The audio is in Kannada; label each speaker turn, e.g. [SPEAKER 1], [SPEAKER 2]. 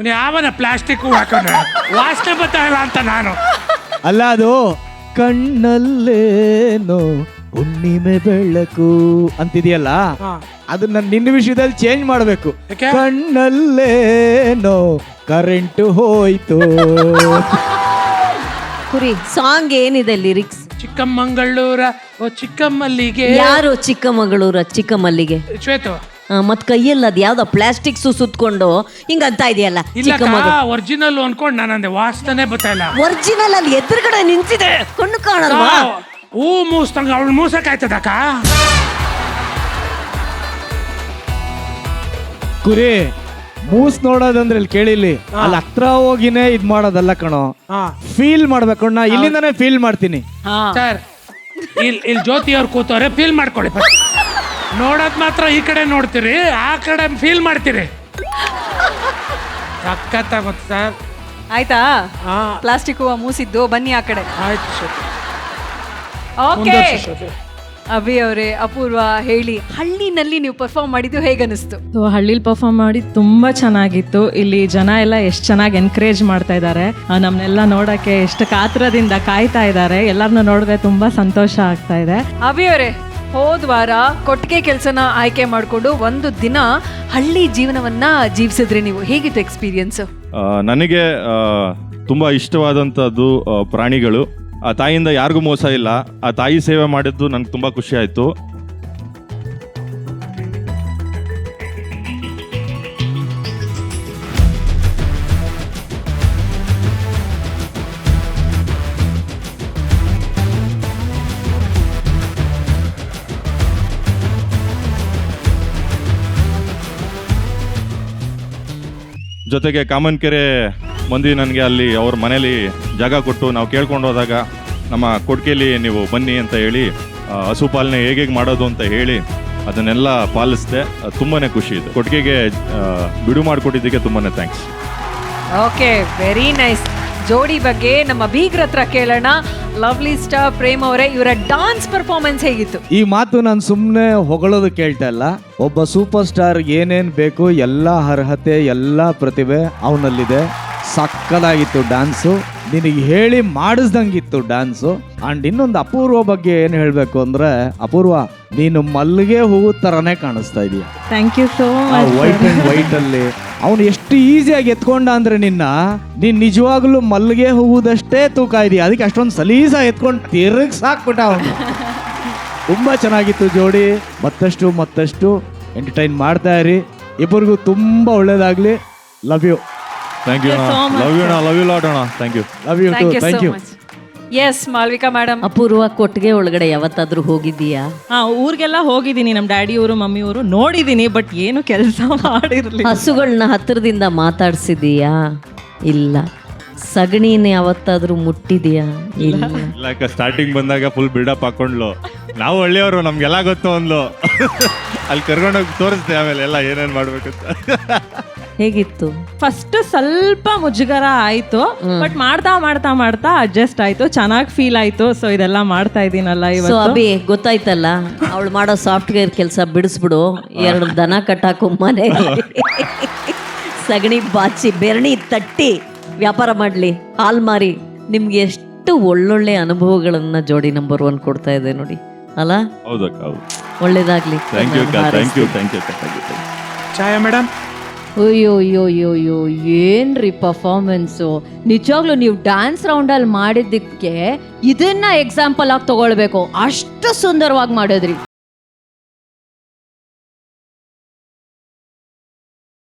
[SPEAKER 1] ಯಾವನ ಪ್ಲಾಸ್ಟಿಕ್ ಹಾಕೊಂಡ್ರೆ ವಾಸನೆ ಬರ್ತಾ ಇಲ್ಲ ಅಂತ ನಾನು.
[SPEAKER 2] ಅಲ್ಲ, ಅದು ಕಣ್ಣಲ್ಲೇನೋ ಹುಣ್ಣಿಮೆ ಬೆಳಕು ಅಂತಿದೆಯಲ್ಲ, ಅದನ್ನ ನಿನ್ನ ವಿಷಯದಲ್ಲಿ ಚೇಂಜ್ ಮಾಡಬೇಕು. ಕಣ್ಣಲ್ಲೇನೋ ಕರೆಂಟ್ ಹೋಯ್ತು.
[SPEAKER 3] ಕುರಿ ಸಾಂಗ್ ಏನಿದೆ ಲಿರಿಕ್ಸ್?
[SPEAKER 1] ಚಿಕ್ಕಮಂಗಳೂರ ಓ ಚಿಕ್ಕಮಲ್ಲಿಗೆ.
[SPEAKER 3] ಯಾರು ಚಿಕ್ಕಮಗಳೂರ ಚಿಕ್ಕಮಲ್ಲಿಗೆ?
[SPEAKER 1] ಶ್ವೇತು.
[SPEAKER 3] ಮತ್ ಕೈಯಲ್ಲಿ ಅದ್ ಯಾವ್ದೋ ಪ್ಲಾಸ್ಟಿಕ್ ಸುತ್ಕೊಂಡು ಹಿಂಗಂತ ಇದೆಯಲ್ಲ.
[SPEAKER 1] ಒರಿಜಿನಲ್ ಅನ್ಕೊಂಡ್ ನಾನಂದೆ ವಾಸನೆ ಬರ್ತಾ ಇಲ್ಲ.
[SPEAKER 3] ಒರಿಜಿನಲ್ ಅಲ್ಲಿ ಎದುರುಗಡೆ ನಿಂತಿದೆ, ಕಣ್ಣು ಕಾಣಲ್ವಾ?
[SPEAKER 1] ಹೂ ಮೂಸ್ತಂಗ ಅವಳು ಮೂಸಕ್ಕಾಯ್ತದಕ್ಕ.
[SPEAKER 2] ಕುರಿ ಮೂಸ್ ನೋಡೋದಂದ್ರೆ ಇಲ್ಲಿ ಕೇಳಿಲಿ, ಅಲ್ಲಿ ಹತ್ರ ಹೋಗಿನೇ ಇದ್ ಮಾಡೋದಲ್ಲ ಕಣೋ, ಫೀಲ್ ಮಾಡ್ಬೇಕು. ನಾ ಇಲ್ಲಿಂದಾನೇ ಫೀಲ್ ಮಾಡ್ತೀನಿ
[SPEAKER 1] ಸರ್. ಇಲ್ಲಿ ಜ್ಯೋತಿ ಅವ್ರು ಕೂತವ್ರೆ, ಫೀಲ್ ಮಾಡ್ಕೊಳ್ಳಿ. ನೋಡೋದ್ ಮಾತ್ರ ಈ ಕಡೆ ನೋಡ್ತೀರಿ, ಆ ಕಡೆ ಫೀಲ್ ಮಾಡ್ತೀರಿ. ಸಖತ್ತಾಗುತ್ತೆ ಸರ್.
[SPEAKER 4] ಆಯ್ತಾ? ಪ್ಲಾಸ್ಟಿಕ್ ಹೂವ ಮೂಸಿದ್ದು, ಬನ್ನಿ ಆ ಕಡೆ.
[SPEAKER 1] ಆಯ್ತು ಸರ್.
[SPEAKER 4] ಓಕೆ ಅಭಿ ಅವರೇ, ಅಪೂರ್ವ ಹೇಳಿ, ಹಳ್ಳಿನಲ್ಲಿ ನೀವು ಪರ್ಫಾರ್ಮ್ ಮಾಡಿದ್ದು ಹೇಗನ್ನಿಸ್ತು?
[SPEAKER 5] ಹಳ್ಳಿಲಿ ಪರ್ಫಾರ್ಮ್ ಮಾಡಿ ತುಂಬಾ ಚೆನ್ನಾಗಿತ್ತು. ಇಲ್ಲಿ ಜನ ಎಲ್ಲ ಎಷ್ಟು ಚೆನ್ನಾಗಿ ಎನ್ಕರೇಜ್ ಮಾಡ್ತಾ ಇದ್ದಾರೆ, ನಮ್ನೆಲ್ಲ ನೋಡಕ್ಕೆ ಎಷ್ಟು ಕಾತ್ರದಿಂದ ಕಾಯ್ತಾ ಇದ್ದಾರೆ. ಎಲ್ಲರನ್ನ ನೋಡಿದ್ರೆ ತುಂಬಾ ಸಂತೋಷ ಆಗ್ತಾ ಇದೆ.
[SPEAKER 4] ಅಭಿ ಅವರೇ, ಹೋದ ವಾರ ಕೊಟ್ಟಿಗೆ ಕೆಲಸನ ಆಯ್ಕೆ ಮಾಡಿಕೊಂಡು ಒಂದು ದಿನ ಹಳ್ಳಿ ಜೀವನವನ್ನ ಜೀವಿಸಿದ್ರಿ ನೀವು. ಹೇಗಿತ್ತು ಎಕ್ಸ್ಪೀರಿಯನ್ಸ್?
[SPEAKER 6] ನನಗೆ ತುಂಬ ಇಷ್ಟವಾದಂಥದ್ದು ಪ್ರಾಣಿಗಳು. ಆ ತಾಯಿಯಿಂದ ಯಾರಿಗೂ ಮೋಸ ಇಲ್ಲ. ಆ ತಾಯಿ ಸೇವೆ ಮಾಡಿದ್ದು ನನಗೆ ತುಂಬ ಖುಷಿ ಆಯಿತು. ಜೊತೆಗೆ ಕಾಮನ್ಕೆರೆ ಮಂದಿ ನನಗೆ ಅಲ್ಲಿ ಅವ್ರ ಮನೇಲಿ ಜಾಗ ಕೊಟ್ಟು ನಾವು ಕೇಳ್ಕೊಂಡು ಹೋದಾಗ ನಮ್ಮ ಕೊಡ್ಕೆಯಲ್ಲಿ ನೀವು ಬನ್ನಿ ಅಂತ ಹೇಳಿ ಹಸುಪಾಲನೆ ಹೇಗೆ ಮಾಡೋದು ಅಂತ ಹೇಳಿ ಅದನ್ನೆಲ್ಲ ಪಾಲಿಸಿದೆ. ತುಂಬಾ ಖುಷಿ ಇದೆ. ಕೊಟ್ಟಿಗೆಗೆ ಬಿಡು ಮಾಡಿಕೊಟ್ಟಿದ್ದಕ್ಕೆ ತುಂಬಾ ಥ್ಯಾಂಕ್ಸ್.
[SPEAKER 4] Okay, very nice. ಜೋಡಿ ಬಗ್ಗೆ ನಮ್ಮ ಬೀಗ್ರ ಹತ್ರ ಕೇಳೋಣ. ಲವ್ಲಿ ಸ್ಟಾರ್ ಪ್ರೇಮ್ ಅವರೇ, ಇವರ ಡಾನ್ಸ್ ಪರ್ಫಾರ್ಮೆನ್ಸ್ ಹೇಗಿತ್ತು?
[SPEAKER 2] ಈ ಮಾತು ನಾನು ಸುಮ್ಮನೆ ಹೊಗಳೋದು ಕೇಳ್ತಾ ಇಲ್ಲ. ಒಬ್ಬ ಸೂಪರ್ ಸ್ಟಾರ್ ಏನೇನ್ ಬೇಕು ಎಲ್ಲ ಅರ್ಹತೆ ಎಲ್ಲ ಪ್ರತಿಭೆ ಅವನಲ್ಲಿದೆ. ಸಕ್ಕದಾಗಿತ್ತು ಡ್ಯಾನ್ಸು, ನಿನಗೆ ಹೇಳಿ ಮಾಡಿಸ್ದಂಗಿತ್ತು ಡ್ಯಾನ್ಸು. ಅಂಡ್ ಇನ್ನೊಂದು ಅಪೂರ್ವ ಬಗ್ಗೆ ಏನು ಹೇಳಬೇಕು ಅಂದ್ರೆ, ಅಪೂರ್ವ ನೀನು ಮಲ್ಲಿಗೆ ಹೂವು ತರನೇ ಕಾಣಿಸ್ತಾ ಇದೀಯ.
[SPEAKER 5] Thank you so much.
[SPEAKER 2] White and white ಅಲ್ಲಿ ಅವನು ಎಷ್ಟು ಈಸಿಯಾಗಿ ಎತ್ಕೊಂಡ ಅಂದ್ರೆ ನೀನ್ ನಿಜವಾಗ್ಲೂ ಮಲ್ಲಿಗೆ ಹೂವುದಷ್ಟೇ ತೂಕ ಇದೆಯಾ. ಅದಕ್ಕೆ ಅಷ್ಟೊಂದು ಸಲೀಸಾಗಿ ಎತ್ಕೊಂಡು ತಿರುಗ್ ಸಾಕ್ಬಿಟ್ಟ ಅವನು. ತುಂಬಾ ಚೆನ್ನಾಗಿತ್ತು ಜೋಡಿ. ಮತ್ತಷ್ಟು ಎಂಟರ್ಟೈನ್ ಮಾಡ್ತಾ ಇರಿ. ಇಬ್ಬರಿಗೂ ತುಂಬಾ ಒಳ್ಳೇದಾಗ್ಲಿ. Love you.
[SPEAKER 6] Thank you love you lot ಅಣ್ಣ. Thank you.
[SPEAKER 2] Love you too. Thank you.
[SPEAKER 4] Yes Malvika madam.
[SPEAKER 3] Apoorva, ಕೊಟ್ಟಿಗೆ ಒಳಗಡೆ ಯಾವತ್ತಾದ್ರೂ ಹೋಗಿದ್ದೀಯಾ?
[SPEAKER 5] ಊರಿಗೆಲ್ಲ ಹೋಗಿದ್ದೀನಿ, ನಮ್ಮ ಡ್ಯಾಡಿ ಊರು ಮಮ್ಮಿ ಊರು ನೋಡಿದ್ದೀನಿ, ಬಟ್ ಏನು ಕೆಲಸ ಮಾಡಿರ್ಲಿಲ್ಲ.
[SPEAKER 3] ಹಸುಗಳನ್ನ ಹತ್ತಿರದಿಂದ ಮಾತಾಡ್ಸಿದೀಯಾ? ಇಲ್ಲ. ಸಗಣಿನ ಯಾವತ್ತಾದ್ರೂ ಮುಟ್ಟಿದೀಯಾ? ಇಲ್ಲ.
[SPEAKER 6] ಸ್ಟಾರ್ಟಿಂಗ್ ಬಂದಾಗ ಫುಲ್ ಬಿಲ್ಡಪ್ ಹಾಕೊಂಡ್ಲು. ನಾವು ಹಳ್ಳಿಯವರು, ನಮ್ಗೆಲ್ಲ ಗೊತ್ತು ಅಂದ್ಲು. ಅಲ್ಲಿ ಕರ್ಕೊಂಡೋಗಿ ತೋರಿಸ್ದೆ ಆಮೇಲೆ ಎಲ್ಲ ಏನೇನು ಮಾಡ್ಬೇಕಂತ.
[SPEAKER 3] ಹೇಗಿತ್ತು?
[SPEAKER 5] ಫಸ್ಟ್ ಸ್ವಲ್ಪ ಮುಜುಗರ ಆಯ್ತು, ಬಟ್ ಮಾಡ್ತಾ ಅಡ್ಜಸ್ಟ್ ಆಯ್ತು. ಚೆನ್ನಾಗಿ ಫೀಲ್ ಆಯ್ತು. ಸೊ ಇದೆಲ್ಲ ಮಾಡ್ತಾ ಇದೀನಲ್ಲ ಇವತ್ತು.
[SPEAKER 3] ಅಭಿ ಗೊತ್ತಾಯ್ತಲ್ಲ, ಅವಳು ಮಾಡೋ ಸಾಫ್ಟ್ವೇರ್ ಕೆಲಸ ಬಿಡಿಸ್ಬಿಡು. 2 ದನ ಕಟ್ಟಾಕು, ಮನೆ ಸಗಣಿ ಬಾಚಿ ಬೆರಣಿ ತಟ್ಟಿ ವ್ಯಾಪಾರ ಮಾಡ್ಲಿ, ಹಾಲ್ ಮಾರಿ. ನಿಮ್ಗೆ ಎಷ್ಟು ಒಳ್ಳೊಳ್ಳೆ ಅನುಭವಗಳನ್ನ ಜೋಡಿ ನಂಬರ್ 1 ಕೊಡ್ತಾ ಇದೆ ನೋಡಿ, ಅಲ್ಲ? ಒಳ್ಳೇದಾಗ್ಲಿ.
[SPEAKER 1] ಛಾಯಾ ಮೇಡಮ್.
[SPEAKER 7] ಅಯ್ಯೋ ಏನ್ರಿ ಪರ್ಫಾರ್ಮೆನ್ಸು. ನಿಜವಾಗ್ಲೂ ನೀವು ಡ್ಯಾನ್ಸ್ ರೌಂಡಲ್ಲಿ ಮಾಡಿದ್ದಕ್ಕೆ ಇದನ್ನ ಎಕ್ಸಾಂಪಲ್ ಆಗಿ ತಗೊಳ್ಬೇಕು. ಅಷ್ಟು ಸುಂದರವಾಗಿ ಮಾಡಿದ್ರಿ.